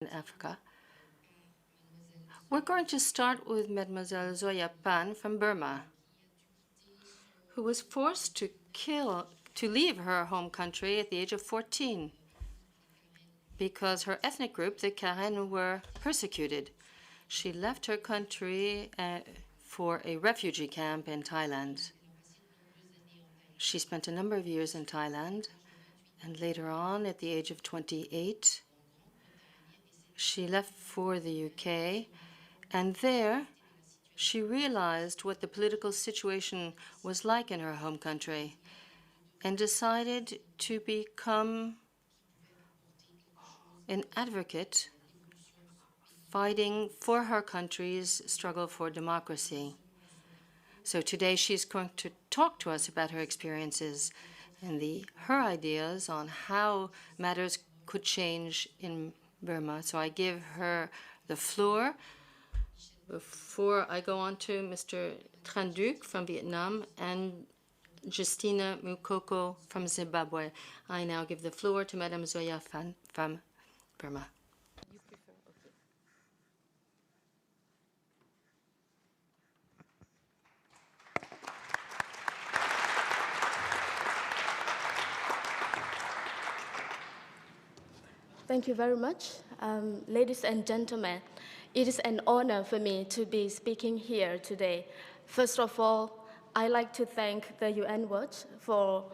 in Africa. We're going to start with Mademoiselle Zoya Phan from Burma, who was forced to leave her home country at the age of 14 because her ethnic group, the Karen, were persecuted. She left her country for a refugee camp in Thailand. She spent a number of years in Thailand, and later on, at the age of 28, she left for the UK, and there she realized what the political situation was like in her home country and decided to become an advocate fighting for her country's struggle for democracy. So today she's going to talk to us about her experiences and her ideas on how matters could change in Burma. So I give her the floor before I go on to Mr. Tran Duc from Vietnam and Justina Mukoko from Zimbabwe. I now give the floor to Madame Zoya Phan from Burma. Thank you very much. Ladies and gentlemen, it is an honor for me to be speaking here today. First of all, I'd like to thank the UN Watch for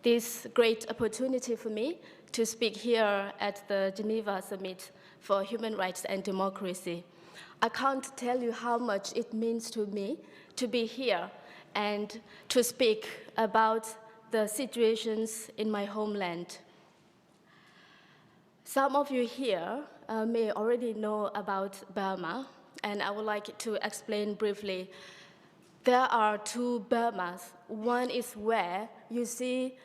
this great opportunity for me to speak here at the Geneva Summit for Human Rights and Democracy. I can't tell you how much it means to me to be here and to speak about the situations in my homeland. Some of you here may already know about Burma, and I would like to explain briefly. There are two Burmas. One is where you see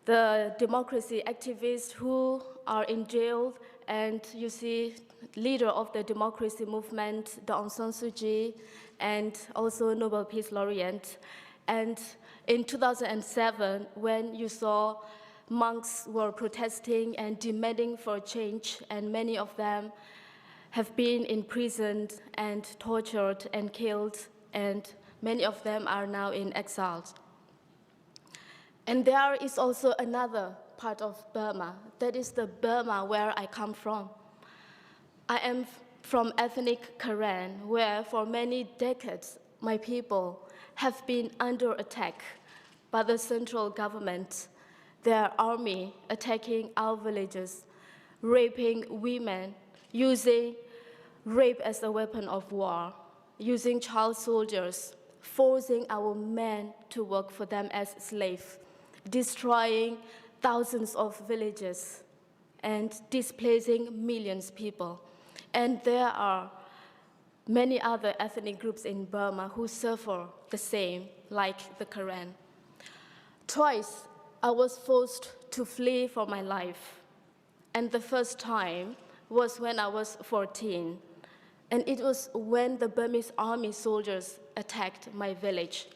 the democracy activists who are in jail, and you see leader of the democracy movement, Aung San Suu Kyi, and also Nobel Peace Laureate. And in 2007, when you saw monks were protesting and demanding for change, and many of them have been imprisoned and tortured and killed, and many of them are now in exile. And there is also another part of Burma, that is the Burma where I come from. I am from ethnic Karen, where for many decades my people have been under attack by the central government, their army attacking our villages, raping women, using rape as a weapon of war, using child soldiers, forcing our men to work for them as slaves, destroying thousands of villages, and displacing millions of people. And there are many other ethnic groups in Burma who suffer the same, like the Karen. Twice, I was forced to flee for my life. And the first time was when I was 14. And it was when the Burmese army soldiers attacked my village.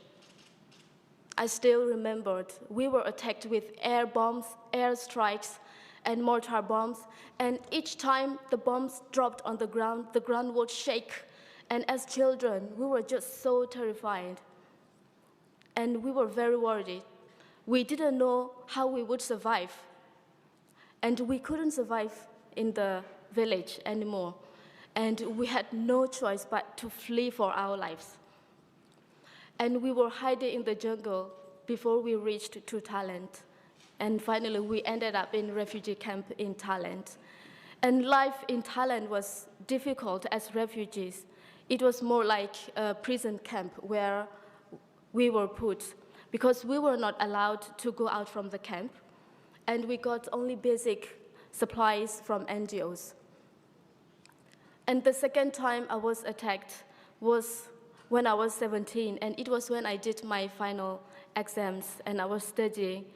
I still remembered we were attacked with air bombs, air strikes, and mortar bombs. And each time the bombs dropped on the ground would shake. And as children, we were just so terrified. And we were very worried. We didn't know how we would survive. And we couldn't survive in the village anymore. And we had no choice but to flee for our lives. And we were hiding in the jungle before we reached to Thailand. And finally, we ended up in a refugee camp in Thailand. And life in Thailand was difficult as refugees. It was more like a prison camp where we were put, because we were not allowed to go out from the camp, and we got only basic supplies from NGOs. And the second time I was attacked was when I was 17, and it was when I did my final exams, and I was studying,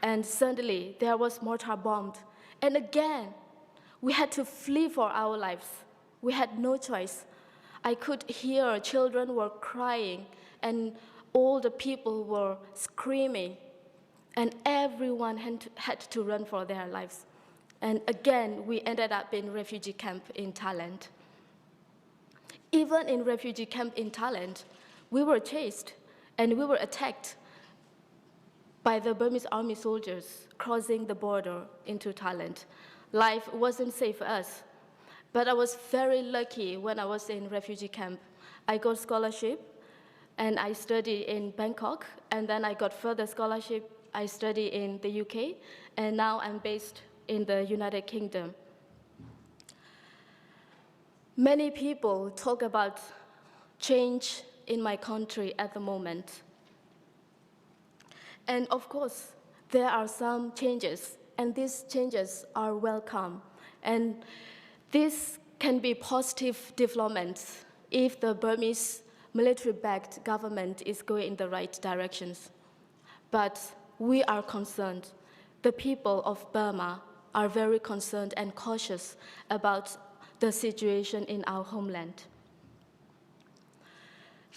and suddenly there was mortar bombed. And again, we had to flee for our lives. We had no choice. I could hear children were crying, and all the people were screaming, and everyone had to run for their lives. And again, we ended up in refugee camp in Thailand. Even in refugee camp in Thailand, we were chased and we were attacked by the Burmese army soldiers crossing the border into Thailand. Life wasn't safe for us. But I was very lucky when I was in refugee camp. I got scholarship and I studied in Bangkok, and then I got further scholarship. I studied in the UK, and now I'm based in the United Kingdom. Many people talk about change in my country at the moment. And of course, there are some changes, and these changes are welcome. And this can be positive developments if the Burmese military-backed government is going in the right directions. But we are concerned. The people of Burma are very concerned and cautious about the situation in our homeland.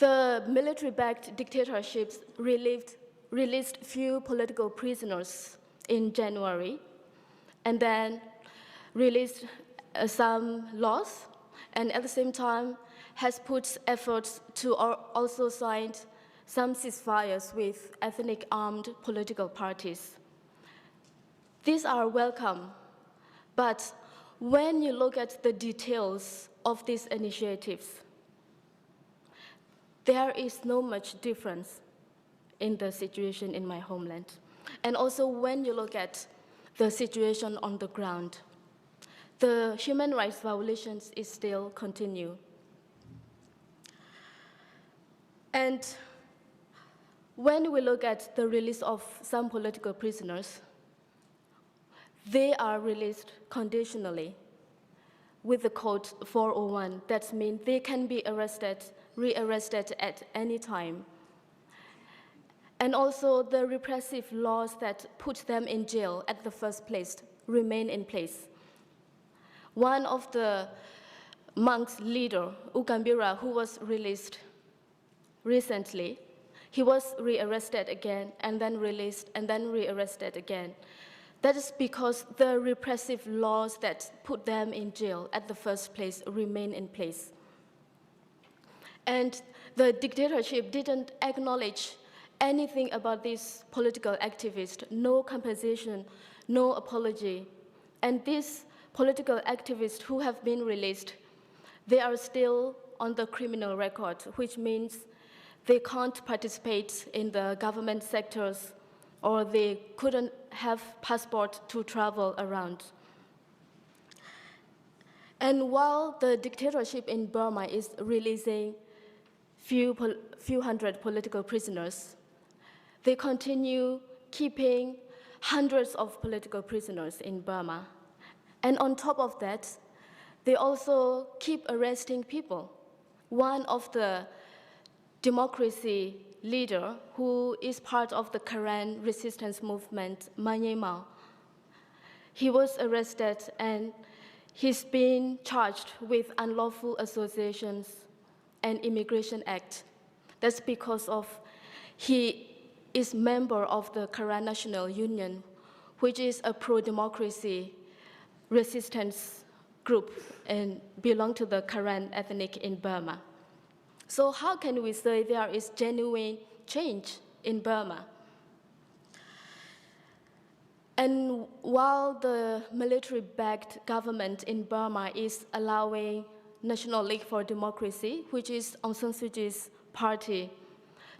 The military-backed dictatorships released few political prisoners in January, and then released some laws, and at the same time has put efforts to also sign some ceasefires with ethnic armed political parties. These are welcome, but when you look at the details of these initiatives, there is no much difference in the situation in my homeland. And also when you look at the situation on the ground, the human rights violations is still continue. And when we look at the release of some political prisoners, they are released conditionally with the Code 401. That means they can be rearrested at any time. And also the repressive laws that put them in jail at the first place remain in place. One of the monks' leader, Ukambira, who was released recently, he was rearrested again and then released and then rearrested again. That is because the repressive laws that put them in jail at the first place remain in place. And the dictatorship didn't acknowledge anything about these political activists, no compensation, no apology. And these political activists who have been released, they are still on the criminal record, which means they can't participate in the government sectors, or they couldn't have passport to travel around. And while the dictatorship in Burma is releasing few hundred political prisoners, they continue keeping hundreds of political prisoners in Burma. And on top of that, they also keep arresting people. One of the democracy leader who is part of the Karen resistance movement, Manye Mao, he was arrested and he's been charged with unlawful associations and Immigration Act. That's because of he is member of the Karen National Union, which is a pro-democracy resistance group and belong to the Karen ethnic in Burma. So how can we say there is genuine change in Burma? And while the military-backed government in Burma is allowing National League for Democracy, which is Aung San Suu Kyi's party,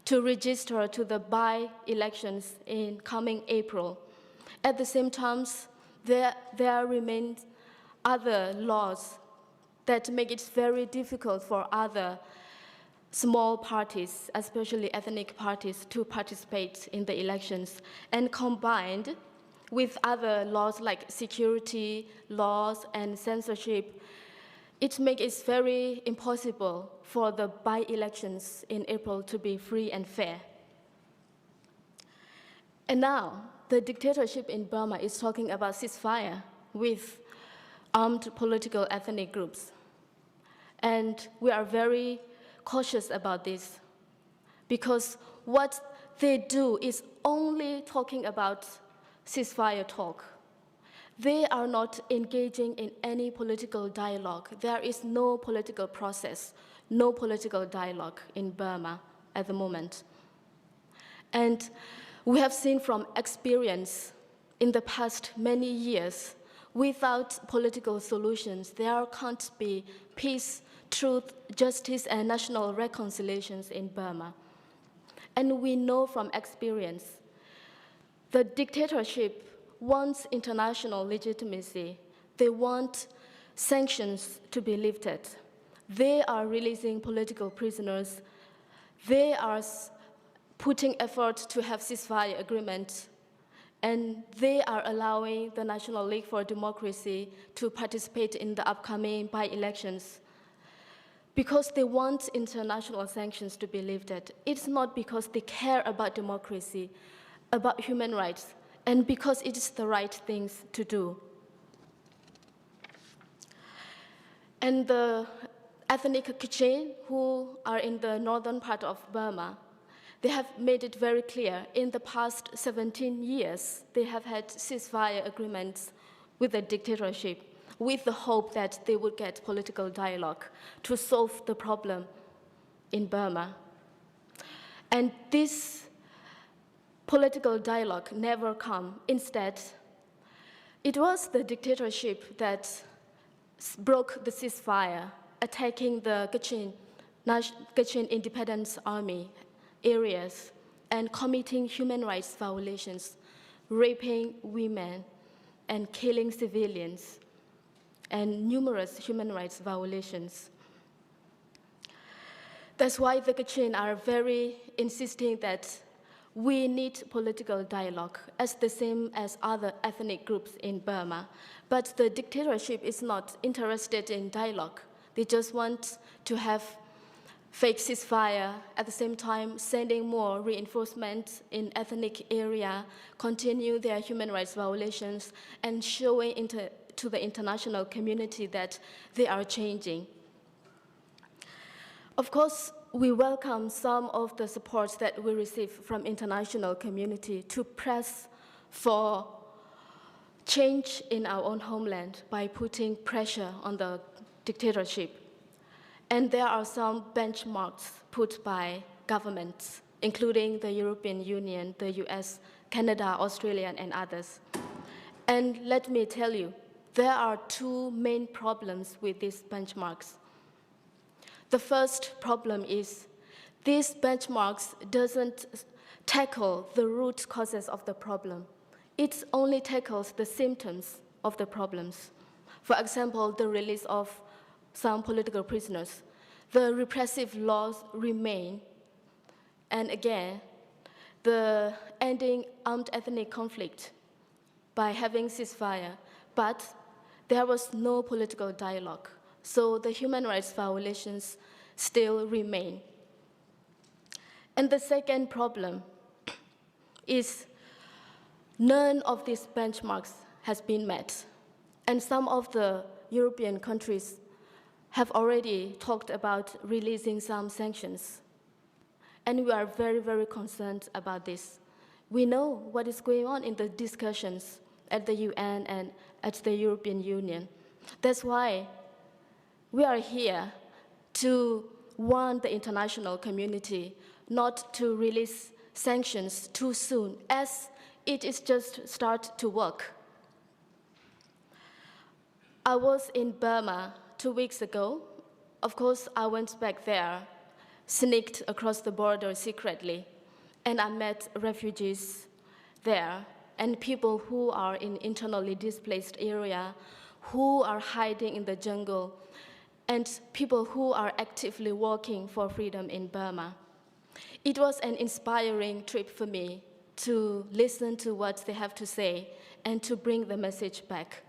to register to the by-elections in coming April, at the same time, there remain other laws that make it very difficult for other small parties, especially ethnic parties, to participate in the elections. And combined with other laws like security laws and censorship, it makes it very impossible for the by-elections in April to be free and fair. And now, the dictatorship in Burma is talking about ceasefire with armed political ethnic groups. And we are very cautious about this, because what they do is only talking about ceasefire talk. They are not engaging in any political dialogue. There is no political process, no political dialogue in Burma at the moment. And we have seen from experience in the past many years, without political solutions, there can't be peace, truth, justice, and national reconciliations in Burma. And we know from experience, the dictatorship wants international legitimacy. They want sanctions to be lifted. They are releasing political prisoners. They are putting effort to have ceasefire agreements. And they are allowing the National League for Democracy to participate in the upcoming by-elections because they want international sanctions to be lifted. It's not because they care about democracy, about human rights, and because it is the right things to do. And the ethnic Kachin who are in the northern part of Burma, they have made it very clear in the past 17 years, they have had ceasefire agreements with the dictatorship with the hope that they would get political dialogue to solve the problem in Burma. And this political dialogue never come. Instead, it was the dictatorship that broke the ceasefire, attacking the Kachin Independence Army areas and committing human rights violations, raping women and killing civilians, and numerous human rights violations. That's why the Kachin are very insisting that we need political dialogue as the same as other ethnic groups in Burma. But the dictatorship is not interested in dialogue. They just want to have fake ceasefire, at the same time sending more reinforcements in ethnic area, continue their human rights violations, and showing to the international community that they are changing. Of course, we welcome some of the support that we receive from international community to press for change in our own homeland by putting pressure on the dictatorship. And there are some benchmarks put by governments, including the European Union, the US, Canada, Australia, and others. And let me tell you, there are two main problems with these benchmarks. The first problem is these benchmarks doesn't tackle the root causes of the problem. It only tackles the symptoms of the problems. For example, the release of some political prisoners. The repressive laws remain. And again, the ending armed ethnic conflict by having ceasefire. But there was no political dialogue. So the human rights violations still remain. And the second problem is none of these benchmarks has been met. And some of the European countries have already talked about releasing some sanctions. And we are very, very concerned about this. We know what is going on in the discussions at the UN and at the European Union. That's why we are here to warn the international community not to release sanctions too soon, as it is just start to work. I was in Burma 2 weeks ago. Of course, I went back there, sneaked across the border secretly, and I met refugees there and people who are in internally displaced area, who are hiding in the jungle, and people who are actively working for freedom in Burma. It was an inspiring trip for me to listen to what they have to say and to bring the message back.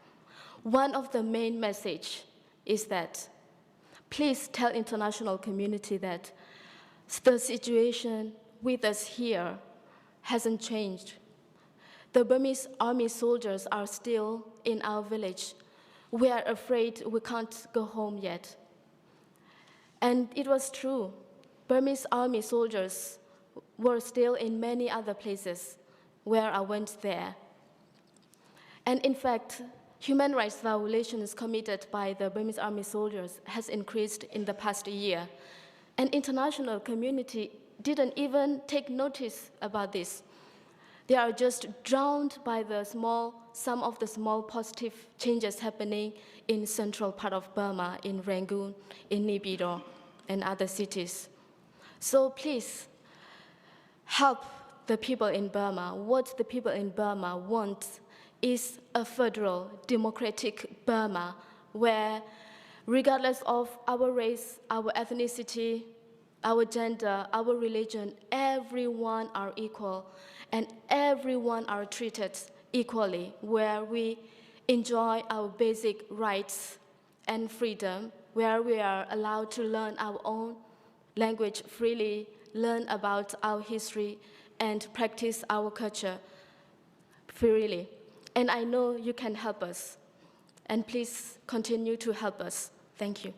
One of the main messages is that please tell international community that the situation with us here hasn't changed. The Burmese army soldiers are still in our village. We are afraid we can't go home yet. And it was true. Burmese army soldiers were still in many other places where I went there. And in fact, human rights violations committed by the Burmese army soldiers has increased in the past year. And international community didn't even take notice about this. They are just drowned by some of the small positive changes happening in central part of Burma, in Rangoon, in Naypyidaw, and other cities. So please, help the people in Burma. What the people in Burma want is a federal, democratic Burma where, regardless of our race, our ethnicity, our gender, our religion, everyone are equal and everyone are treated equally, where we enjoy our basic rights and freedom, where we are allowed to learn our own language freely, learn about our history, and practice our culture freely. And I know you can help us. And please continue to help us. Thank you.